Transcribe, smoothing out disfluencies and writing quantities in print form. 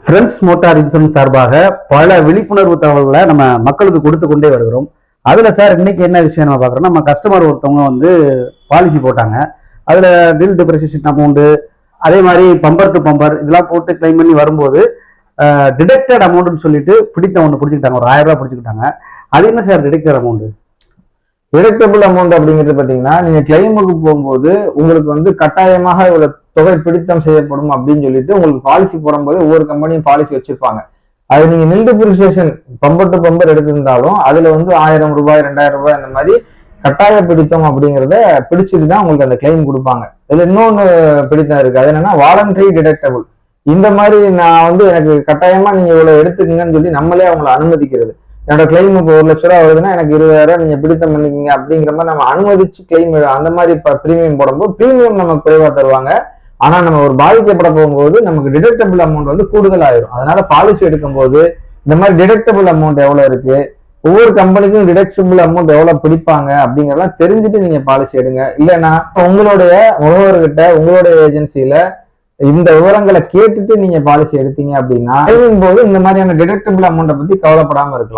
Friends motor insurance சார்பாக பல விழிப்புணர்வு தகவல்களை நம்ம மக்களுக்கு கொடுத்து கொண்டே வருகிறோம். அதுல சார் இன்னைக்கு என்ன விஷயம் நம்ம பார்க்குறோம், நம்ம கஸ்டமர் ஒருத்தவங்க வந்து பாலிசி போட்டாங்க. அதுல டில் டிப்ரிசியேஷன் அமௌண்ட், அதே மாதிரி பம்பர் டு பம்பர் இதெல்லாம் போட்டு கிளைம் பண்ணி வரும்போது டிடெக்டட் அமௌண்ட்னு சொல்லிட்டு ஒன்று பிடிச்சிக்கிட்டாங்க. ஒரு 1000 ரூபாய் பிடிச்சிக்கிட்டாங்க. அது என்ன sir detected amount? Deductible amount அப்படிங்கிறது பாத்தீங்கன்னா, நீங்க கிளைமுக்கு போகும்போது உங்களுக்கு வந்து கட்டாயமாக இவ்வளவு தொகை பிடித்தம் செய்யப்படும் அப்படின்னு சொல்லிட்டு உங்களுக்கு பாலிசி போடும்போது ஒவ்வொரு கம்பெனியும் பாலிசி வச்சிருப்பாங்க. அது நீங்க நில் டிப்ரிசியேஷன் பம்பர் டு பம்பர் எடுத்திருந்தாலும் அதுல வந்து 1000 ரூபாய் 2000 ரூபாய் அந்த மாதிரி கட்டாய பிடித்தம் அப்படிங்கிறத பிடிச்சிட்டு தான் உங்களுக்கு அந்த கிளைம் கொடுப்பாங்க. இதுல இன்னொன்னு பிடித்தம் இருக்கு. அது என்னன்னா வாலண்டரி டிடக்டபிள். இந்த மாதிரி நான் வந்து எனக்கு கட்டாயமா நீங்க இவ்வளவு எடுத்துக்கங்கன்னு சொல்லி நம்மளே அவங்களை அனுமதிக்கிறது. என்னோட கிளைம் இப்போ 1 லட்ச ரூபா வருதுன்னா எனக்கு 20,000 நீங்க பிடித்தம் பண்ணிக்கிங்க அப்படிங்கிற மாதிரி நம்ம அனுமதிச்சு கிளைம் அந்த மாதிரி பிரீமியம் போடும்போது பிரீமியம் நமக்கு குறைவா தருவாங்க. ஆனா நம்ம ஒரு பாதிக்கப்பட போகும்போது நமக்கு டிடக்டபிள் அமௌண்ட் வந்து கூடுதல் ஆயிரும். அதனால பாலிசி எடுக்கும்போது இந்த மாதிரி டிடக்டபிள் அமௌண்ட் எவ்வளவு இருக்கு, ஒவ்வொரு கம்பெனிக்கும் டிடக்டபிள் அமௌண்ட் எவ்வளவு பிடிப்பாங்க அப்படிங்கறதெல்லாம் தெரிஞ்சுட்டு நீங்க பாலிசி எடுங்க. இல்லைன்னா உங்களுடைய முகவர்கிட்ட உங்களுடைய ஏஜென்சியில இந்த விவரங்களை கேட்டுட்டு நீங்க பாலிசி எடுத்தீங்க அப்படின்னா போது இந்த மாதிரியான டிடக்டபிள் அமௌண்ட்டை பத்தி கவலைப்படாம இருக்கலாம்.